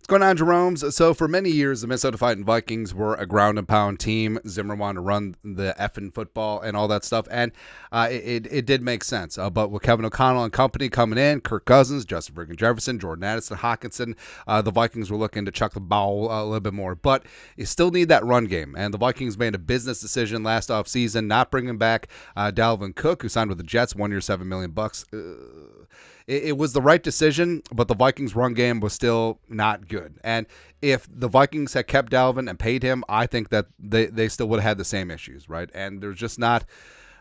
What's going on, Jerome's? So for many years, the Minnesota Vikings were a ground and pound team. Zimmer wanted to run the effing football and all that stuff, and it did make sense. But with Kevin O'Connell and company coming in, Kirk Cousins, Justin Friggin Jefferson, Jordan Addison, Hawkinson, the Vikings were looking to chuck the ball a little bit more. But you still need that run game, and the Vikings made a business decision last offseason, not bringing back Dalvin Cook, who signed with the Jets, 1 year, $7 million. It was the right decision, but the Vikings' run game was still not good. And if the Vikings had kept Dalvin and paid him, I think that they still would have had the same issues, right? And there's just not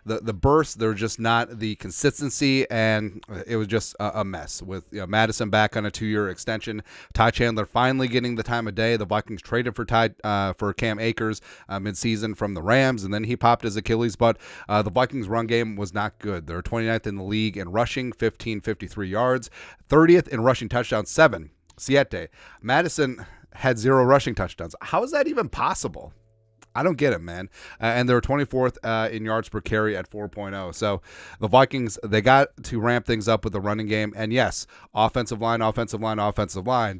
the burst, there's just not the consistency, and it was just a mess with Madison back on a 2-year extension. Ty Chandler finally getting the time of day. The Vikings traded for Cam Akers midseason from the Rams, and then he popped his Achilles. But the Vikings' run game was not good. They're 29th in the league in rushing, 1553 yards, 30th in rushing touchdowns, 7. Siete. Madison had 0 rushing touchdowns. How is that even possible? I don't get it, man. And they're 24th in yards per carry at 4.0. So the Vikings, they got to ramp things up with the running game. And yes, offensive line.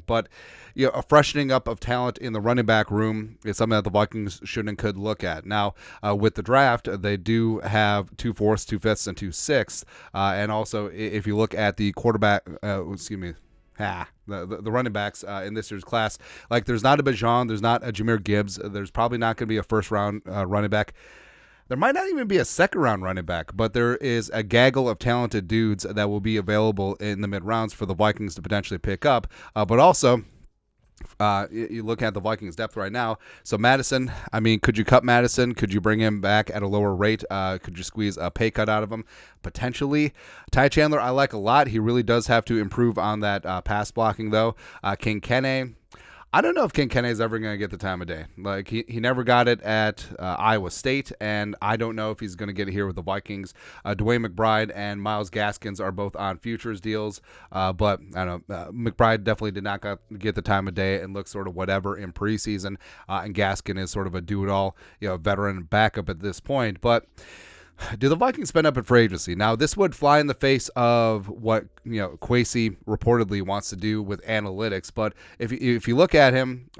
But a freshening up of talent in the running back room is something that the Vikings should and could look at. Now, with the draft, they do have 2 4ths, 2 5ths, and 2 6ths. And also, if you look at the quarterback, the running backs in this year's class, like there's not a Bijan, there's not a Jahmyr Gibbs, there's probably not going to be a first-round running back. There might not even be a second-round running back, but there is a gaggle of talented dudes that will be available in the mid-rounds for the Vikings to potentially pick up. But also, you look at the Vikings depth right now. So Madison, I mean, could you cut Madison? Could you bring him back at a lower rate? Could you squeeze a pay cut out of him? Potentially. Ty Chandler, I like a lot. He really does have to improve on that pass blocking, though. King Kene, I don't know if King Kene is ever going to get the time of day. Like he never got it at Iowa State, and I don't know if he's going to get it here with the Vikings. Dwayne McBride and Myles Gaskins are both on futures deals, but I don't know. McBride definitely did not get the time of day and look sort of whatever in preseason, and Gaskin is sort of a do-it-all, veteran backup at this point, but. Do the Vikings spend up in free agency? Now, this would fly in the face of what Kwesi reportedly wants to do with analytics. But if you look at him,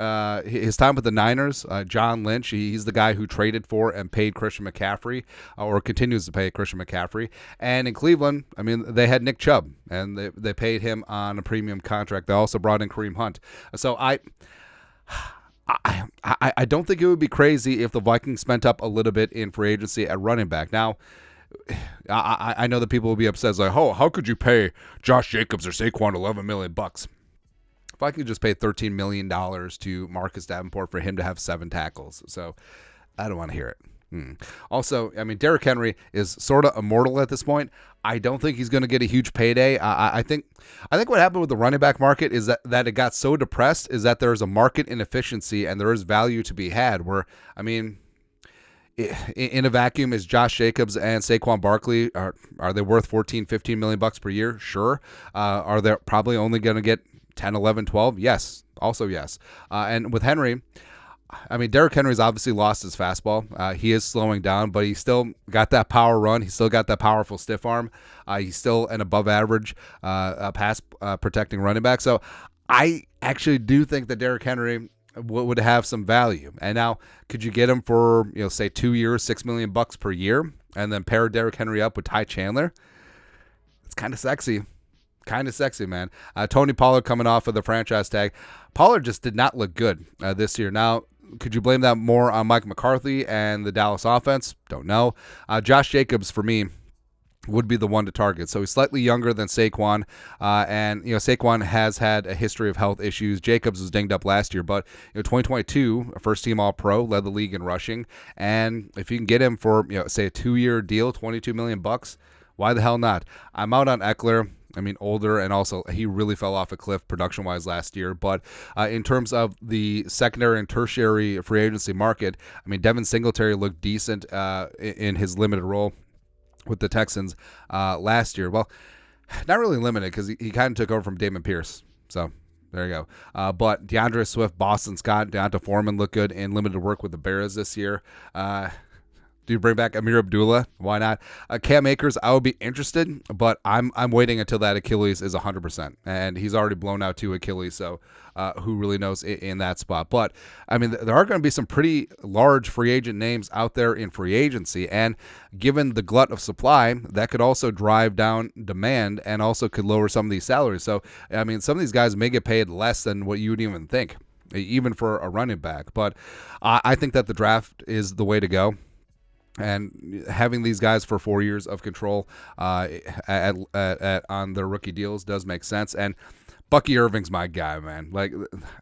his time with the Niners, John Lynch, he's the guy who traded for and paid Christian McCaffrey, or continues to pay Christian McCaffrey. And in Cleveland, I mean, they had Nick Chubb, and they paid him on a premium contract. They also brought in Kareem Hunt. So I don't think it would be crazy if the Vikings spent up a little bit in free agency at running back. Now, I know that people will be upset. It's like, oh, how could you pay Josh Jacobs or Saquon $11 million? If I could just pay $13 million to Marcus Davenport for him to have 7 tackles. So I don't want to hear it. Also, I mean, Derrick Henry is sort of immortal at this point. I don't think he's going to get a huge payday. I think what happened with the running back market is that it got so depressed is that there's a market inefficiency and there is value to be had where, I mean, in a vacuum, is Josh Jacobs and Saquon Barkley, are they worth $14-15 million per year? Sure. Are they probably only going to get 10, 11, 12? Yes. Also yes. And with Henry, I mean, Derrick Henry's obviously lost his fastball. He is slowing down, but he's still got that power run. He's still got that powerful stiff arm. He's still an above-average pass protecting running back. So I actually do think that Derrick Henry would have some value. And now, could you get him for, say 2 years, $6 million per year, and then pair Derrick Henry up with Ty Chandler? It's kind of sexy. Kind of sexy, man. Tony Pollard coming off of the franchise tag. Pollard just did not look good this year. Now, could you blame that more on Mike McCarthy and the Dallas offense? Don't know. Josh Jacobs, for me, would be the one to target. So he's slightly younger than Saquon, and Saquon has had a history of health issues. Jacobs was dinged up last year, but 2022, a first-team All-Pro, led the league in rushing. And if you can get him for say a 2-year deal, $22 million, why the hell not? I'm out on Eckler. I mean, older, and also he really fell off a cliff production-wise last year. But in terms of the secondary and tertiary free agency market, I mean, Devin Singletary looked decent in his limited role with the Texans last year. Well, not really limited because he kind of took over from Damon Pierce. So there you go. But DeAndre Swift, Boston Scott, Deonta Foreman looked good in limited work with the Bears this year. Do you bring back Amir Abdullah? Why not? Cam Akers, I would be interested, but I'm waiting until that Achilles is 100%, and he's already blown out 2 Achilles, so who really knows in that spot? But I mean, there are going to be some pretty large free agent names out there in free agency, and given the glut of supply, that could also drive down demand and also could lower some of these salaries. So I mean, some of these guys may get paid less than what you would even think, even for a running back. But I think that the draft is the way to go. And having these guys for 4 years of control on their rookie deals does make sense. And Bucky Irving's my guy, man. Like,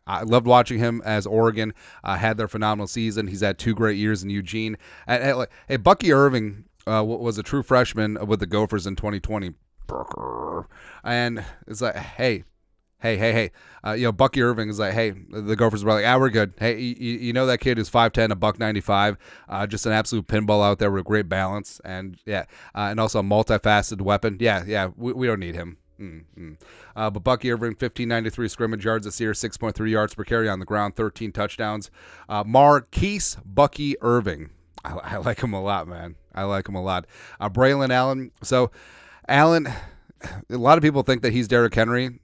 I loved watching him as Oregon had their phenomenal season. He's had 2 great years in Eugene. Hey, Bucky Irving was a true freshman with the Gophers in 2020. And it's like, hey. Bucky Irving is like, hey, the Gophers were like, we're good. Hey, you know that kid is 5'10", $195, just an absolute pinball out there with great balance, and and also a multifaceted weapon. We don't need him. But Bucky Irving, 1,593 scrimmage yards this year, 6.3 yards per carry on the ground, 13 touchdowns. Marquise Bucky Irving. I like him a lot, man. I like him a lot. Braylon Allen. So, Allen, a lot of people think that he's Derrick Henry.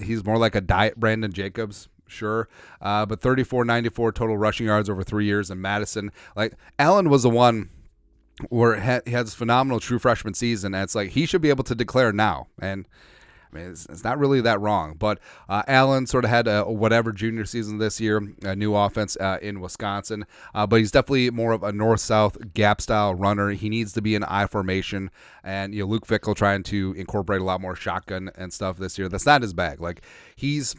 He's more like a diet Brandon Jacobs, sure. But 3,494 total rushing yards over 3 years in Madison. Like, Allen was the one where he has phenomenal true freshman season, and it's like he should be able to declare now. And I mean, it's not really that wrong. But Allen sort of had a whatever junior season this year, a new offense in Wisconsin. But he's definitely more of a north-south gap-style runner. He needs to be in I formation. And Luke Fickell trying to incorporate a lot more shotgun and stuff this year. That's not his bag. Like, he's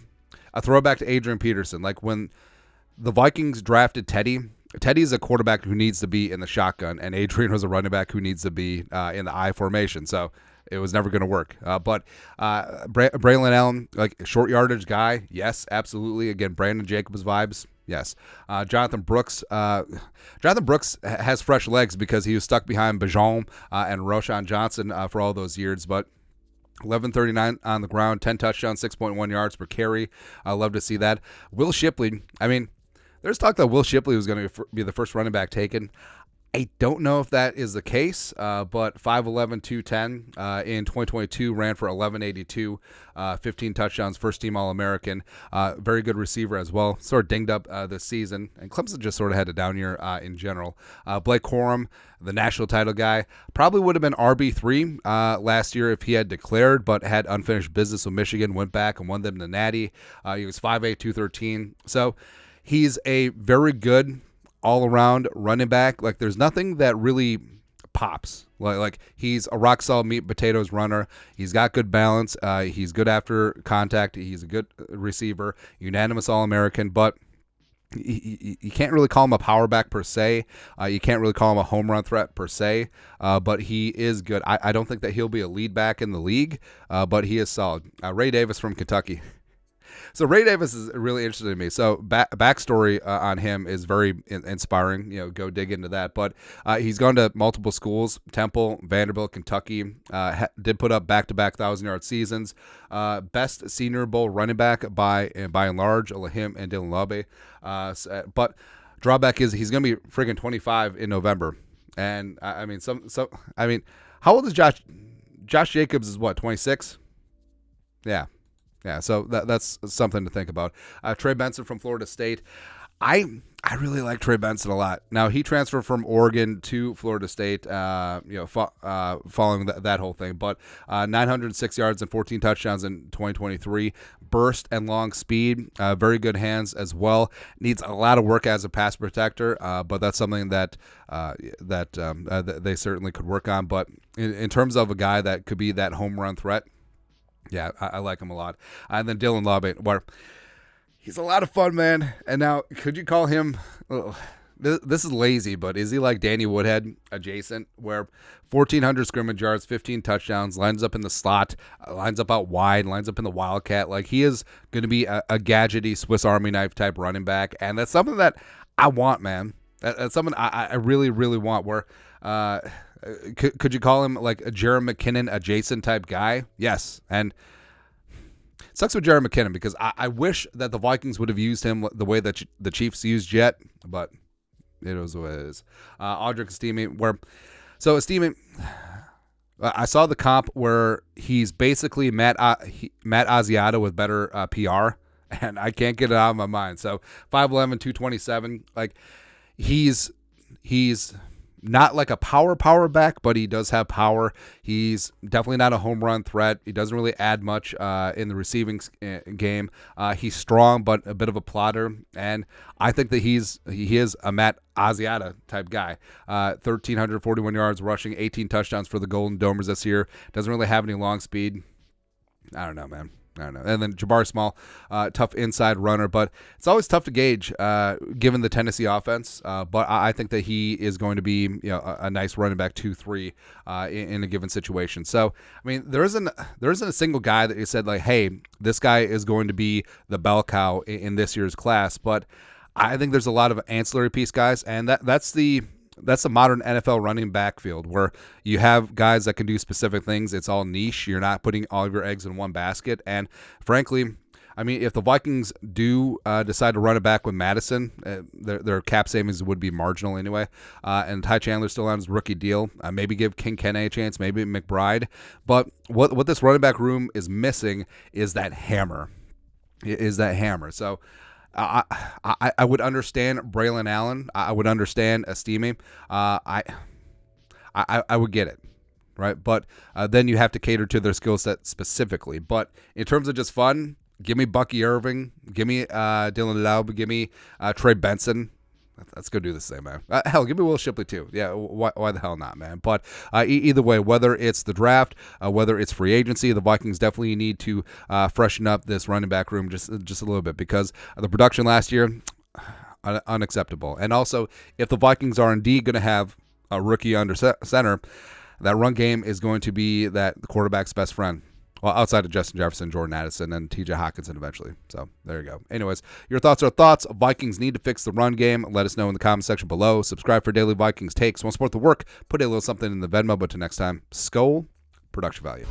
a throwback to Adrian Peterson. Like, when the Vikings drafted Teddy's a quarterback who needs to be in the shotgun, and Adrian was a running back who needs to be in the I formation. So it was never going to work. But Braylon Allen, like, short yardage guy, yes, absolutely. Again, Brandon Jacobs vibes, yes. Jonathan Brooks has fresh legs because he was stuck behind Bijan and Roshan Johnson for all those years, but 1139 on the ground, 10 touchdowns, 6.1 yards per carry. I love to see that. Will Shipley, I mean, there's talk that Will Shipley was going to be the first running back taken. I don't know if that is the case, but 5'11", 210 in 2022, ran for 1182, 15 touchdowns, first-team All-American, very good receiver as well, sort of dinged up this season, and Clemson just sort of had a down year in general. Blake Corum, the national title guy, probably would have been RB3 last year if he had declared, but had unfinished business with Michigan, went back and won them the Natty. He was 5'8", 213, so he's a very good all-around running back. Like, there's nothing that really pops. Like he's a rock-solid meat and potatoes runner. He's got good balance. He's good after contact. He's a good receiver, unanimous All-American, but you can't really call him a power back per se. You can't really call him a home run threat per se, but he is good. I don't think that he'll be a lead back in the league, but he is solid. Ray Davis from Kentucky. So Ray Davis is really interesting to me. So backstory on him is very inspiring. Go dig into that. But he's gone to multiple schools: Temple, Vanderbilt, Kentucky. Did put up back-to-back 1,000-yard seasons. Best Senior Bowl running back by and large, him and Dylan Laube. But drawback is he's going to be friggin' 25 in November. And I mean, how old is Josh? Josh Jacobs is what, 26? Yeah. Yeah, so that's something to think about. Trey Benson from Florida State. I really like Trey Benson a lot. Now, he transferred from Oregon to Florida State, following that whole thing. But 906 yards and 14 touchdowns in 2023. Burst and long speed. Very good hands as well. Needs a lot of work as a pass protector, but that's something that they certainly could work on. But in terms of a guy that could be that home run threat, yeah, I like him a lot. And then Dylan Laube, where he's a lot of fun, man. And now, could you call him, this is lazy, but is he like Danny Woodhead adjacent, where 1,400 scrimmage yards, 15 touchdowns, lines up in the slot, lines up out wide, lines up in the wildcat. Like, he is going to be a gadgety Swiss Army knife type running back. And that's something that I want, man. That's something I really, really want, where could you call him like a Jerome McKinnon adjacent type guy? Yes. And it sucks with Jerome McKinnon because I wish that the Vikings would have used him the way that the Chiefs used Jet, but It was what it is. Audric Estime, Estime, I saw the comp where he's basically Matt Asiata with better PR, and I can't get it out of my mind. So 5'11", 227, like he's not like a power back, but he does have power. He's definitely not a home run threat. He doesn't really add much in the receiving game. He's strong, but a bit of a plotter. And I think that he is a Matt Asiata type guy. 1,341 yards rushing, 18 touchdowns for the Golden Domers this year. Doesn't really have any long speed. I don't know, man. I don't know. And then Jabari Small, tough inside runner, but it's always tough to gauge given the Tennessee offense. But I think that he is going to be a nice running back 2-3 in a given situation. So I mean, there isn't a single guy that you said like, hey, this guy is going to be the bell cow in this year's class. But I think there's a lot of ancillary piece guys, and that's the modern NFL running back field where you have guys that can do specific things. It's all niche. You're not putting all of your eggs in one basket. And frankly, I mean, if the Vikings do decide to run it back with Madison, their cap savings would be marginal anyway. And Ty Chandler still on his rookie deal. Maybe give King Kenne a chance, maybe McBride. But what this running back room is missing is that hammer. So I would understand Braylon Allen. I would understand Estime. I would get it, right? But then you have to cater to their skill set specifically. But in terms of just fun, give me Bucky Irving, give me Dylan Laub, give me Trey Benson. Let's go do this thing, man. Hell, give me Will Shipley too. Yeah, why the hell not, man? But either way, whether it's the draft, whether it's free agency, the Vikings definitely need to freshen up this running back room just a little bit because the production last year, unacceptable. And also, if the Vikings are indeed going to have a rookie under center, that run game is going to be the quarterback's best friend. Well, outside of Justin Jefferson, Jordan Addison, and TJ Hawkinson eventually. So there you go. Anyways, your thoughts are thoughts. Vikings need to fix the run game. Let us know in the comment section below. Subscribe for daily Vikings takes. Want to support the work? Put a little something in the Venmo. But till next time, Skol, production value.